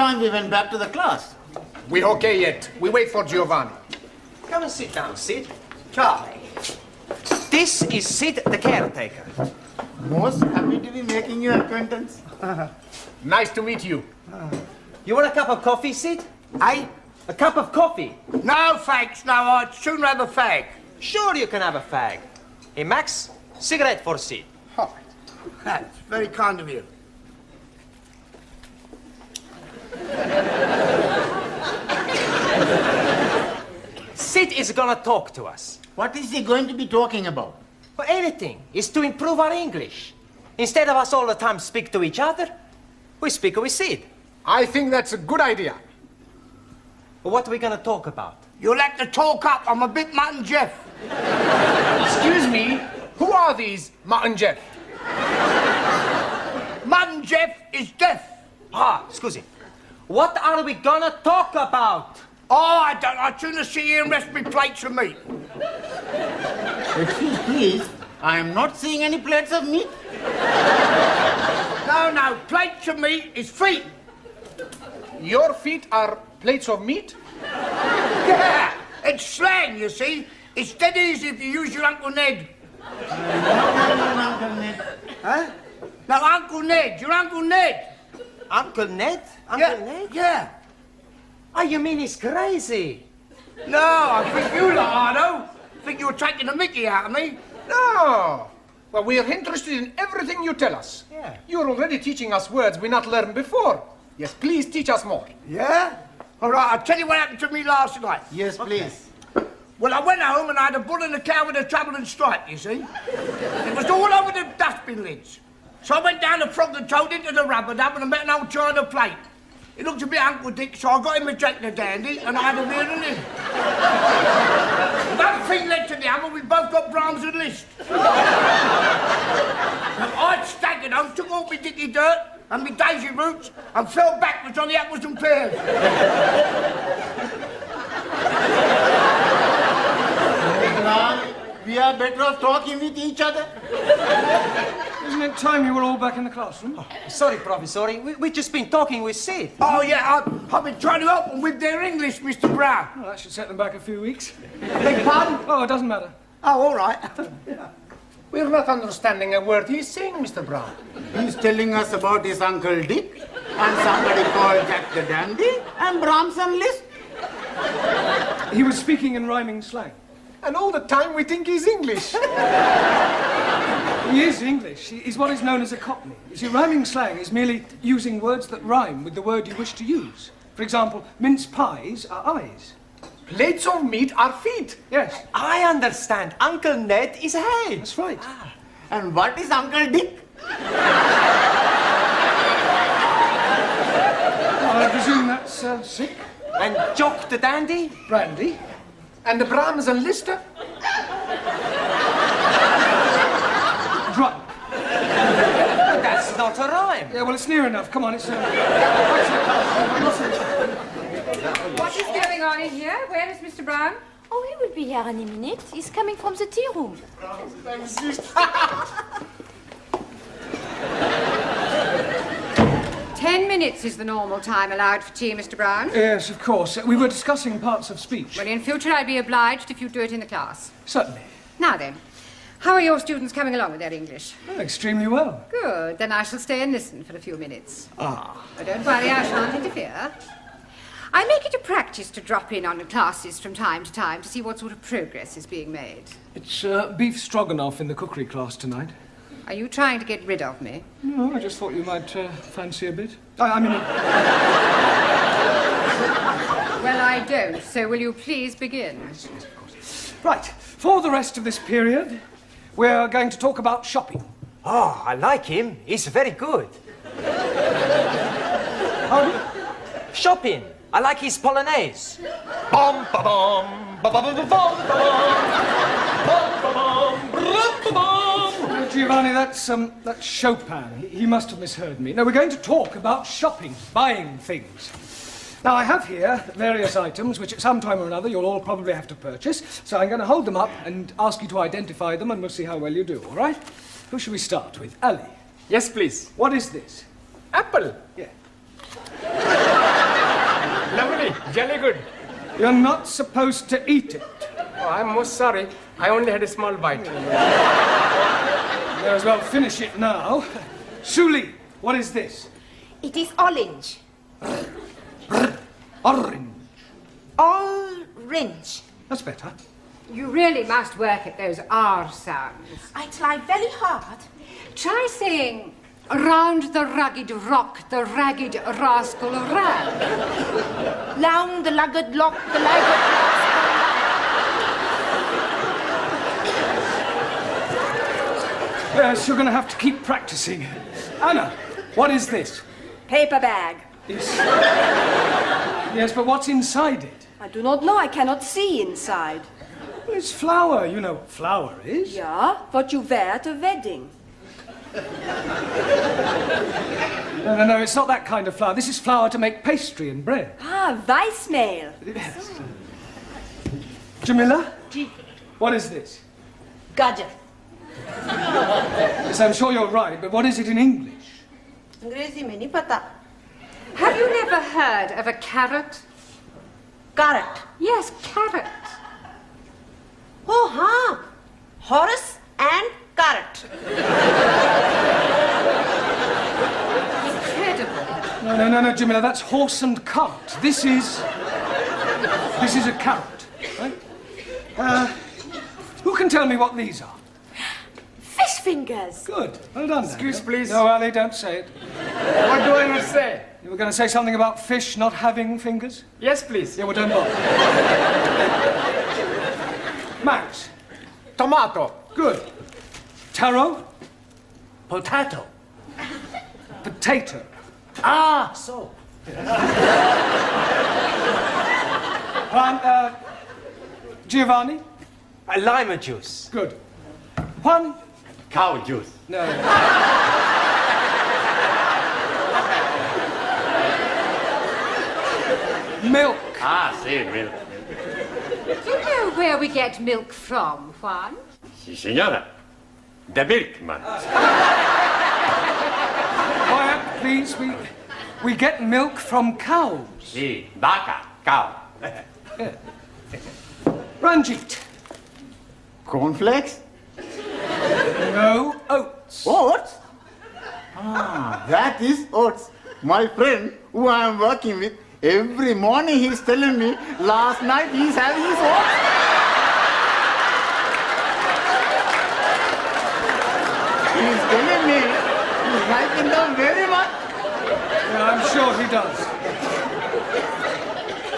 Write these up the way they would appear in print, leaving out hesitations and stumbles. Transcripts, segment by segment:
time we went back to the class. We're okay yet. We wait for Giovanni. Come and sit down, Sid. Charlie. This is Sid, the caretaker. Most happy to be making your acquaintance. Nice to meet you. You want a cup of coffee, Sid? Eh? A cup of coffee? No, thanks. No, I'd sooner have a fag. Sure you can have a fag. Hey, Max, cigarette for Sid. Oh, that's very kind of you. Sid is gonna talk to us. What is he going to be talking about? For anything. It's to improve our English. Instead of us all the time speak to each other, we speak with Sid. I think that's a good idea. But what are we gonna talk about? You'll have to talk up. I'm a bit Mutton Jeff. Excuse me, who are these Mutt and Jeff? Mutton Jeff is deaf. Ah, scusi. What are we gonna talk about? Oh, I don't. I'd sooner sit here and rest me plates of meat. Excuse please, I am not seeing any plates of meat. No, plates of meat is feet. Your feet are plates of meat? Yeah, it's slang, you see. It's dead easy if you use your Uncle Ned. Uncle Ned. Huh? No, Uncle Ned. Your Uncle Ned. Uncle Ned? Uncle Yeah. Ned? Yeah. Oh, you mean he's crazy? No, I think you lot are, though. Think you're taking the mickey out of me? No. Well, we are interested in everything you tell us. Yeah. You're already teaching us words we not learned before. Yes, please teach us more. Yeah? All right, I'll tell you what happened to me last night. Yes, please. Well, I went home and I had a bull and a cow with a trouble and stripe, you see. It was all over the dustbin lids. So I went down the frog and toad into the rubber dub and I met an old china plate. It looked a bit Uncle Dick, so I got him a Jack the Dandy and I had a real and in. One thing led to the other, we both got Brahms and Liszt. I'd staggered home, took all my dicky dirt and my daisy roots and fell backwards on the apples and pears. We are better off talking with each other. Isn't it time you were all back in the classroom? Oh, sorry, Professor. We've just been talking with Sid. Oh, yeah, I've been trying to help them with their English, Mr. Brown. Well, that should set them back a few weeks. Beg pardon? Oh, it doesn't matter. Oh, all right. We're not understanding a word he's saying, Mr. Brown. He's telling us about his Uncle Dick and somebody called Jack the Dandy and Brahms and Liszt. He was speaking in rhyming slang. And all the time we think he's English. He is English. He's what is known as a cockney. You see, rhyming slang is merely using words that rhyme with the word you wish to use. For example, mince pies are eyes. Plates of meat are feet. Yes, I understand. Uncle Ned is head. that's right. And what is Uncle Dick? I presume that's sick. And Jock the Dandy? Brandy. And the Brahms and Liszt? Drunk. That's not a rhyme. Yeah, well, it's near enough. Come on, it's... What is going on in here? Where is Mr. Brown? Oh, he will be here any minute. He's coming from the tea room. 10 minutes is the normal time allowed for tea, Mr. Brown. Yes, of course. We were discussing parts of speech. Well, in future, I'd be obliged if you do it in the class. Certainly. Now then, how are your students coming along with their English? Oh, extremely well. Good. Then I shall stay and listen for a few minutes. But don't worry, I shan't interfere. I make it a practice to drop in on the classes from time to time to see what sort of progress is being made. It's beef stroganoff in the cookery class tonight. Are you trying to get rid of me? No, I just thought you might fancy a bit. I mean... Well, I don't, so will you please begin? Right, for the rest of this period, we're going to talk about shopping. Oh, I like him. He's very good. Pardon? Shopping. I like his Polonaise. Bum, ba, bum, ba, ba, ba, ba, bum, ba, bum, ba, bum, brum, ba, bum. Giovanni, that's Chopin. He must have misheard me. No, we're going to talk about shopping, buying things. Now, I have here various items which at some time or another you'll all probably have to purchase, so I'm going to hold them up and ask you to identify them, and we'll see how well you do, all right? Who shall we start with? Ali. Yes, please. What is this? Apple. Yeah. Lovely, jolly good. You're not supposed to eat it. Oh, I'm most sorry. I only had a small bite. May as well finish it now. Suli, what is this? It is orange. Orange. Orange. That's better. You really must work at those R sounds. I try very hard. Try saying, round the rugged rock, the ragged rascal ran. Round the lugged lock, the lugged Yes, you're going to have to keep practicing. Anna, what is this? Paper bag. Yes, but what's inside it? I do not know. I cannot see inside. Well, it's flour. You know what flour is. Yeah, what you wear at a wedding. No, it's not that kind of flour. This is flour to make pastry and bread. Ah, Weissmehl. Yes. Jamila? What is this? Gajar. Yes, I'm sure you're right, but what is it in English? अंग्रेजी में नहीं पता. Have you never heard of a carrot? Carrot. Yes, carrot. Oh, हाँ. Horse and carrot. Incredible. No, Jamila, that's horse and cart. This is a carrot, right? Who can tell me what these are? Fish fingers. Good. Well done. Excuse, Daniel. please. No, Ali, don't say it. What do I not say? You were going to say something about fish not having fingers? Yes, please. Yeah, well, don't bother. Max. Tomato. Good. Taro. Potato. Potato. Ah, so. Giovanni. Lima juice. Good. Juan. Cow juice. No. Milk. Ah, see, milk. Do you know where we get milk from, Juan? Si, señora. The milkman. Quiet, please. We get milk from cows. Si, vaca, cow. Ranjit. Cornflakes? No oats. Oats? Ah, that is oats. My friend, who I am working with, every morning he's telling me last night he's having his oats. He's telling me he's liking them very much. Yeah, I'm sure he does.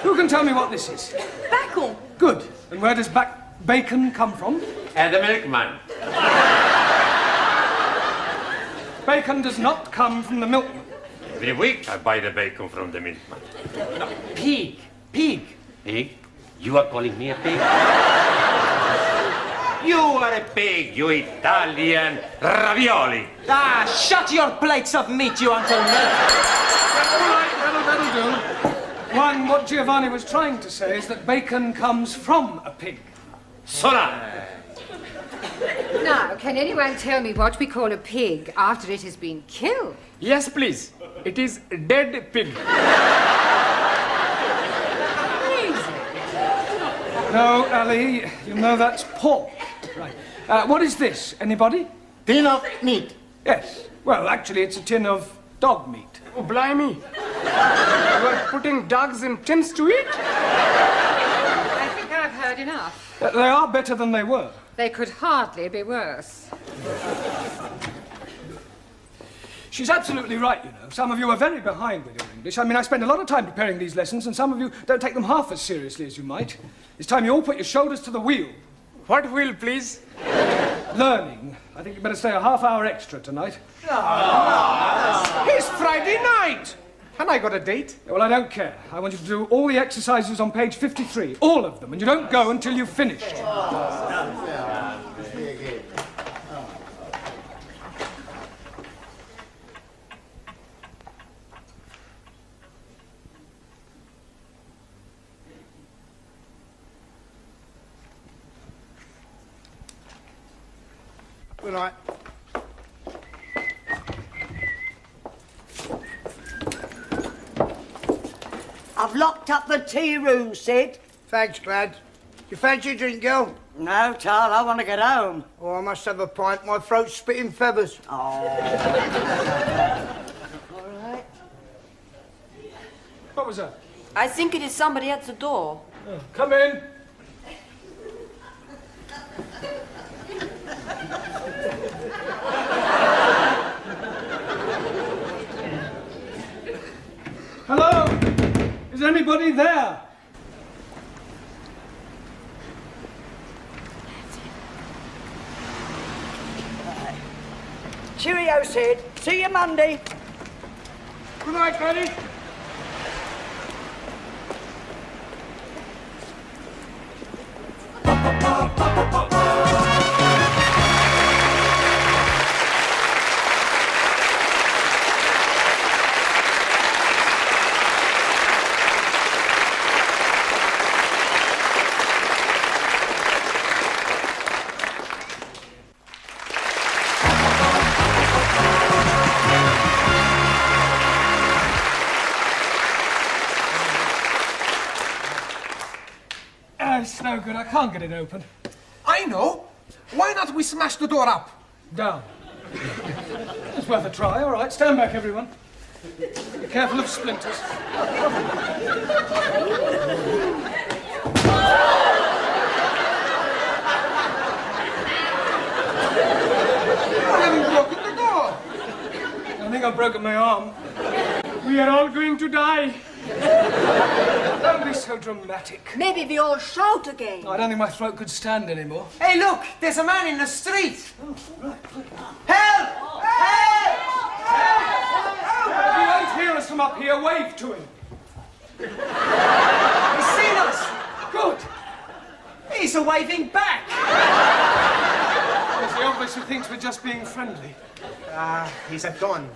Who can tell me what this is? Bacon. Good. And where does bacon come from? And the milkman. Bacon does not come from the milkman. Every week I buy the bacon from the milkman. Pig. Pig. Pig? You are calling me a pig? You are a pig, you Italian ravioli. Ah, shut your plates of meat, you Uncle Ned. That'll do. One, what Giovanni was trying to say is that bacon comes from a pig. Sola. Now, can anyone tell me what we call a pig after it has been killed? Yes, please. It is dead pig. No, Ali, you know that's pork. Right. What is this? Anybody? Tin of meat. Yes. Well, actually, it's a tin of dog meat. Oh, blimey. You are putting dogs in tins to eat? I think I've heard enough. They are better than they were. They could hardly be worse. She's absolutely right, you know. Some of you are very behind with your English. I mean, I spend a lot of time preparing these lessons, and some of you don't take them half as seriously as you might. It's time you all put your shoulders to the wheel. What wheel, please? Learning. I think you better stay a half hour extra tonight. It's Friday night. And I got a date. Well, I don't care. I want you to do all the exercises on page 53. All of them. And you don't go until you've finished. Good night. I've locked up the tea room, Sid. Thanks, Glad. You fancy a drink, girl? No, Tal, I want to get home. Oh, I must have a pint. My throat's spitting feathers. Oh. All right. What was that? I think it is somebody at the door. Oh, come in. Hello? Is anybody there? Cheerio, Sid. See you Monday. Good night, Granny. It's no good. I can't get it open. I know. Why not we smash the door up? Down. It's worth a try. All right, stand back, everyone. Be careful of splinters. You haven't broken the door. I think I've broken my arm. We are all going to die. Don't be so dramatic. Maybe we all shout again. I don't think my throat could stand anymore. Hey, look! There's a man in the street! Help! If you won't hear us from up here, wave to him. He's seen us! Good. He's waving back! He obviously thinks we're just being friendly. He's a don.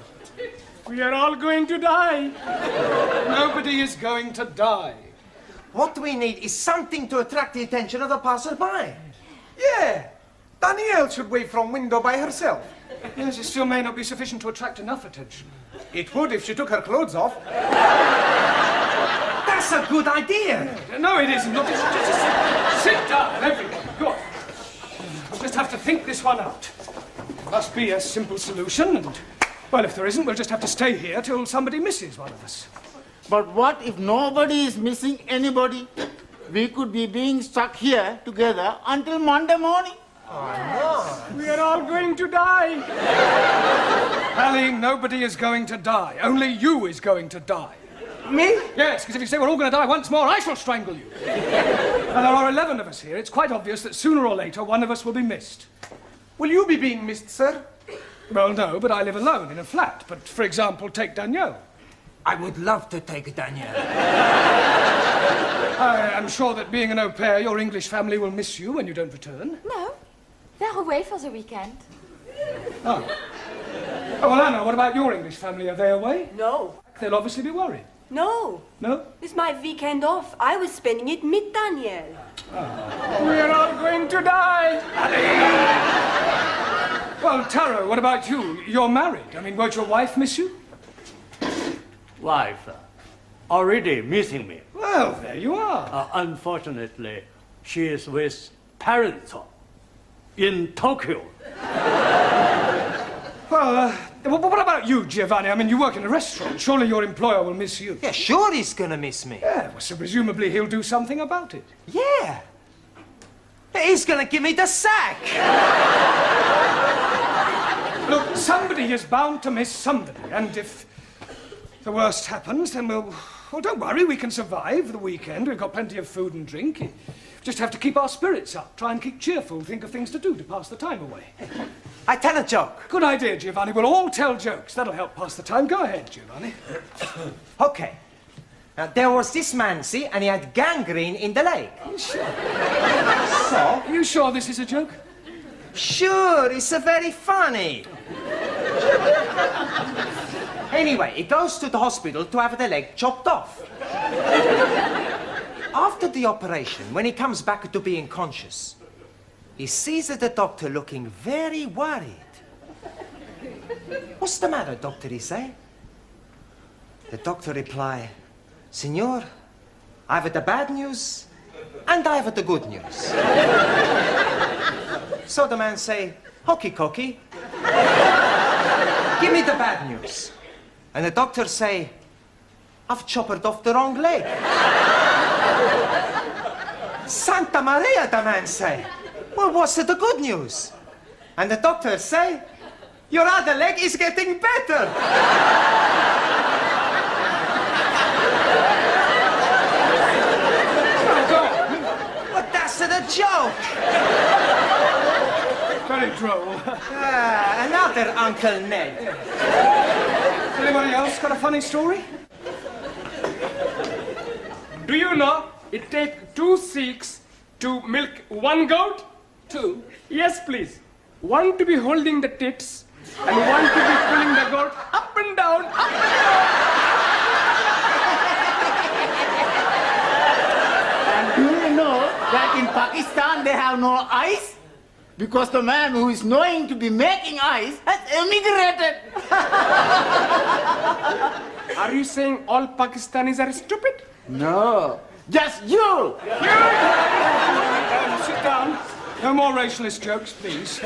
We are all going to die. Nobody is going to die. What we need is something to attract the attention of the passerby. Yeah. Danielle should wave from window by herself. Yes, it still may not be sufficient to attract enough attention. It would if she took her clothes off. That's a good idea. No, it isn't. Look, just sit down, everyone. Go on. We'll just have to think this one out. There must be a simple solution, and, well, if there isn't, we'll just have to stay here till somebody misses one of us. But what if nobody is missing anybody? We could be being stuck here together until Monday morning. We are all going to die. Ali, nobody is going to die. Only you is going to die. Me? Yes, because if you say we're all going to die once more, I shall strangle you. Now, there are 11 of us here. It's quite obvious that sooner or later one of us will be missed. Will you be being missed, sir? Well, no, but I live alone in a flat. But, for example, take Danielle. I would love to take Danielle. I am sure that being an au pair, your English family will miss you when you don't return. No, they're away for the weekend. Oh. Oh, well, Anna, what about your English family? Are they away? No. They'll obviously be worried. No. No? It's my weekend off. I was spending it with Danielle. We are all going to die. Well, Taro, what about you? You're married. I mean, won't your wife miss you? Wife already missing me. Well, there you are. Unfortunately, she is with parents in Tokyo. Well, what about you, Giovanni? I mean, you work in a restaurant. Surely your employer will miss you. Yeah, sure he's gonna miss me. Yeah, well, so presumably he'll do something about it. Yeah. He's gonna give me the sack. Look, somebody is bound to miss somebody, and if the worst happens, then well, don't worry, we can survive the weekend. We've got plenty of food and drink. We just have to keep our spirits up, try and keep cheerful, think of things to do to pass the time away. I tell a joke. Good idea, Giovanni. We'll all tell jokes. That'll help pass the time. Go ahead, Giovanni. Okay. Now, there was this man, see, and he had gangrene in the leg. Sure. So? Are you sure this is a joke? Sure, it's very funny. Anyway, he goes to the hospital to have the leg chopped off. After the operation, when he comes back to being conscious, he sees the doctor looking very worried. What's the matter, doctor, he say? The doctor reply, Signor, I have the bad news, and I have the good news. So the man say, "Hockey cocky, give me the bad news." And the doctor say, "I've chopped off the wrong leg." Santa Maria, the man say, "Well, what's the good news?" And the doctor say, "Your other leg is getting better." But that's the joke. Very droll. Another Uncle Ned. Anybody else got a funny story? Do you know it takes 2 Sikhs to milk 1 goat? 2? Yes, please. 1 to be holding the tits and 1 to be pulling the goat up and down, up and down. And do you know that in Pakistan they have no ice? Because the man who is knowing to be making ice has emigrated. Are you saying all Pakistanis are stupid? No, just you. Sit down. No more racialist jokes, please.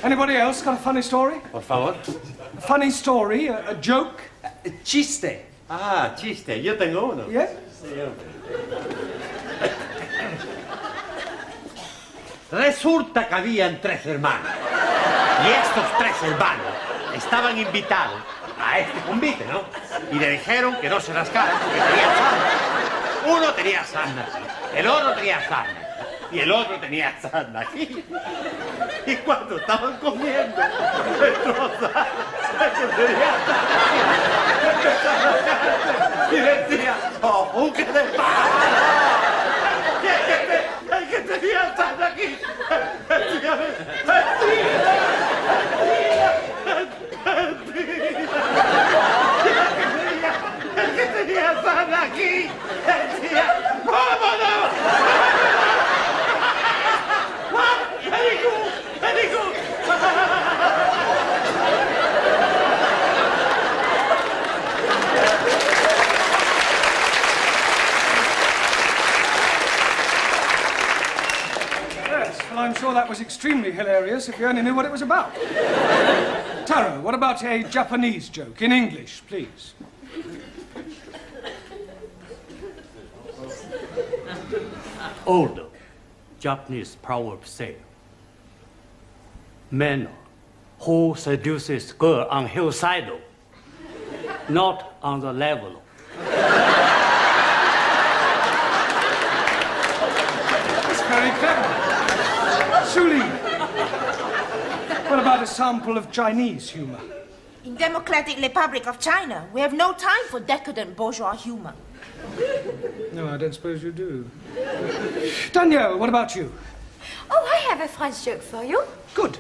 Anybody else got a funny story? Por favor. A funny story, a joke? Chiste. Ah, chiste. Yo tengo uno. Yeah? Resulta que habían 3 hermanos. Y estos 3 hermanos estaban invitados a este convite, ¿no? Y le dijeron que no se rascaran porque tenía sarna. Uno tenía sarna aquí, el otro tenía sarna y el otro tenía sarna aquí. Y cuando estaban comiendo, entró sarna, y decía, ¡oh, qué de el que tenía sarna aquí! El que tenía sarna aquí decía, ¡vámonos! ¡Very good! Yes, well, I'm sure that was extremely hilarious if you only knew what it was about. Taro, what about a Japanese joke in English, please? Old Japanese proverb say, man who seduces girl on hillside, not on the level. That's very clever. Suli, what about a sample of Chinese humor? In Democratic Republic of China, we have no time for decadent bourgeois humor. No, I don't suppose you do. Danielle, what about you? Oh, I have a French joke for you. Good.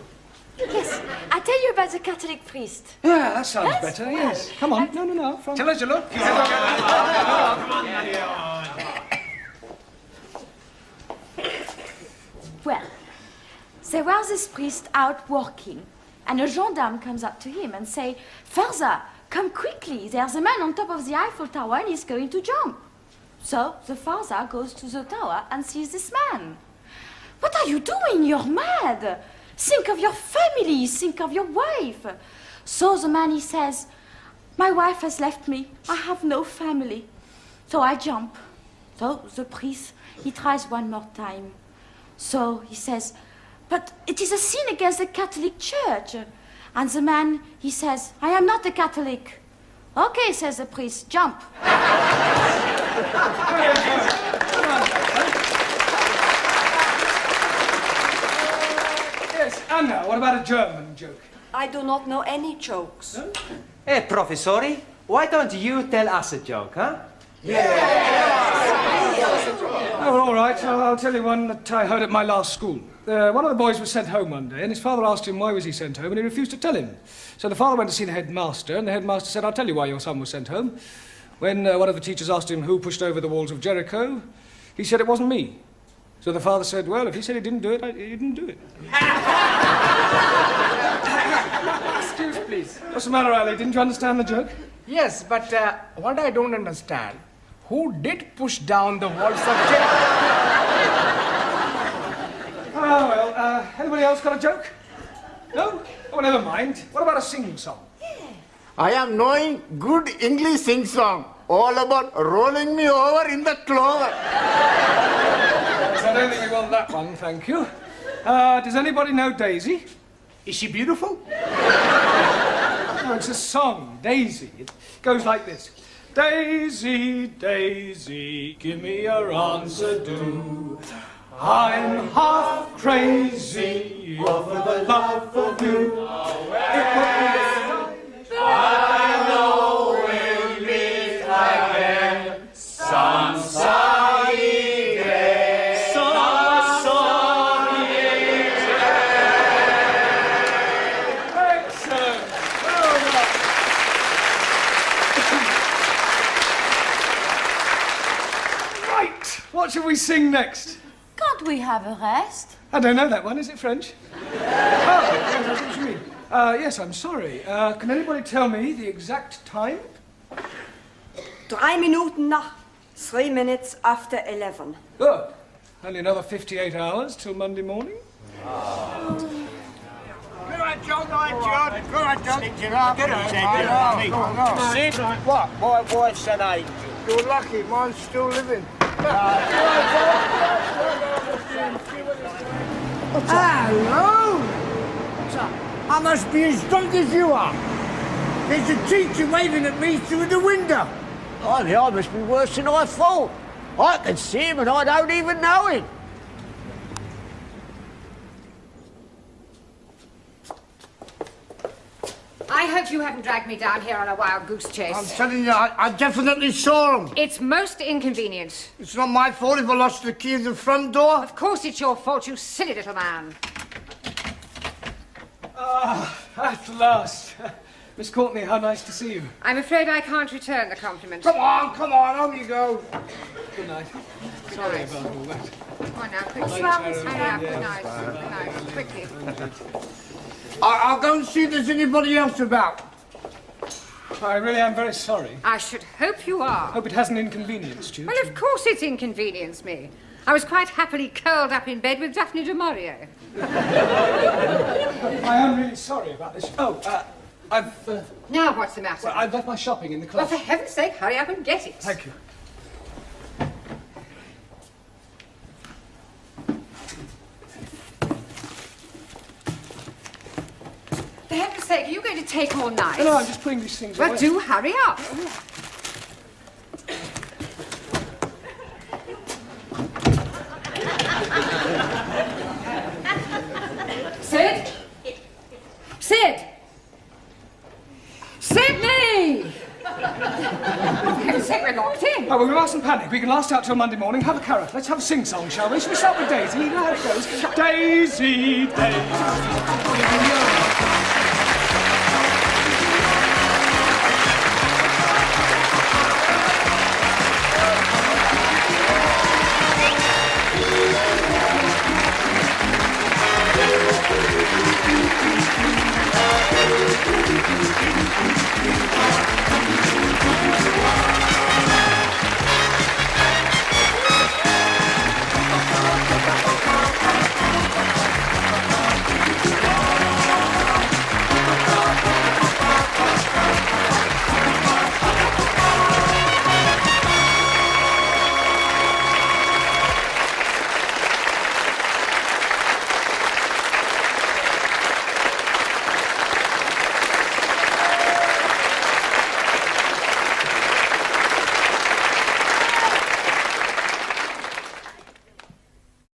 Yes, I tell you about the Catholic priest. Yeah, that sounds Yes? better, yes. Come on. No. Tell us your look. Well, there was this priest out walking, and a gendarme comes up to him and say, "Father, come quickly, there's a man on top of the Eiffel Tower and he's going to jump." So the father goes to the tower and sees this man. "What are you doing? You're mad. Think of your family, think of your wife." So the man, he says, "My wife has left me, I have no family." So I jump. So the priest, he tries one more time. So he says, "But it is a sin against the Catholic Church." And the man, he says, "I am not a Catholic." "Okay," says the priest, "jump." Yes, Anna, what about a German joke? I do not know any jokes. Hey, professori, why don't you tell us a joke, huh? Oh, all right. I'll tell you one that I heard at my last school. One of the boys was sent home one day, and his father asked him why was he sent home, and he refused to tell him. So the father went to see the headmaster, and the headmaster said, "I'll tell you why your son was sent home." When one of the teachers asked him who pushed over the walls of Jericho, he said it wasn't me. So the father said, "Well, if he said he didn't do it, he didn't do it." Excuse, please. What's the matter, Ali? Didn't you understand the joke? Yes, but what I don't understand, who did push down the wall subject? Oh, well, anybody else got a joke? No? Oh, never mind. What about a sing-song? I am knowing good English sing song. All about rolling me over in the clover. I don't think we want that one, thank you. Does anybody know Daisy? Is she beautiful? No, it's a song, Daisy. It goes like this. Daisy, Daisy, give me your answer, do. I'm half crazy over the love of you. It would be I know we'll meet again some sunny day. Some sunny day. Excellent. Well done. Right. What shall we sing next? Can't we have a rest? I don't know that one. Is it French? Oh, yes, that's what you mean. Yes, I'm sorry. Can anybody tell me the exact time? 3 Minuten nach. 3 minutes after 11. Good. Only another 58 hours till Monday morning. Go on, John. Go on, John. Go on, John. Get on. Sid, what? My wife's an angel. You're lucky. Mine's still living. Hello! I must be as drunk as you are. There's a teacher waving at me through the window. I must be worse than I thought. I can see him and I don't even know him. I hope you haven't dragged me down here on a wild goose chase. I'm telling you, I definitely saw him. It's most inconvenient. It's not my fault if I lost the key of the front door. Of course it's your fault, you silly little man. Ah, at last. Miss Courtney, how nice to see you. I'm afraid I can't return the compliment. Come on, home you go. Good night. Sorry about all that. Come on now, quickly. Hurry up, good night. Good night, quickly. I'll go and see if there's anybody else about. I really am very sorry. I should hope you are. Hope it hasn't inconvenienced you. Well, of course it's inconvenienced me. I was quite happily curled up in bed with Daphne du Maurier. I am really sorry about this. Oh, I've... Now what's the matter? Well, I've left my shopping in the Well, closet. for heaven's sake, hurry up and get it. Thank you. For heaven's sake, are you going to take all night? No, I'm just putting these things Well, away. do hurry up. Sid? Sid! Sydney! For heaven's sake, we're locked in. Oh, well, we mustn't panic. We can last out till Monday morning. Have a carrot. Let's have a sing-song, shall we? Shall we start with Daisy? You know how it goes. Daisy, Daisy.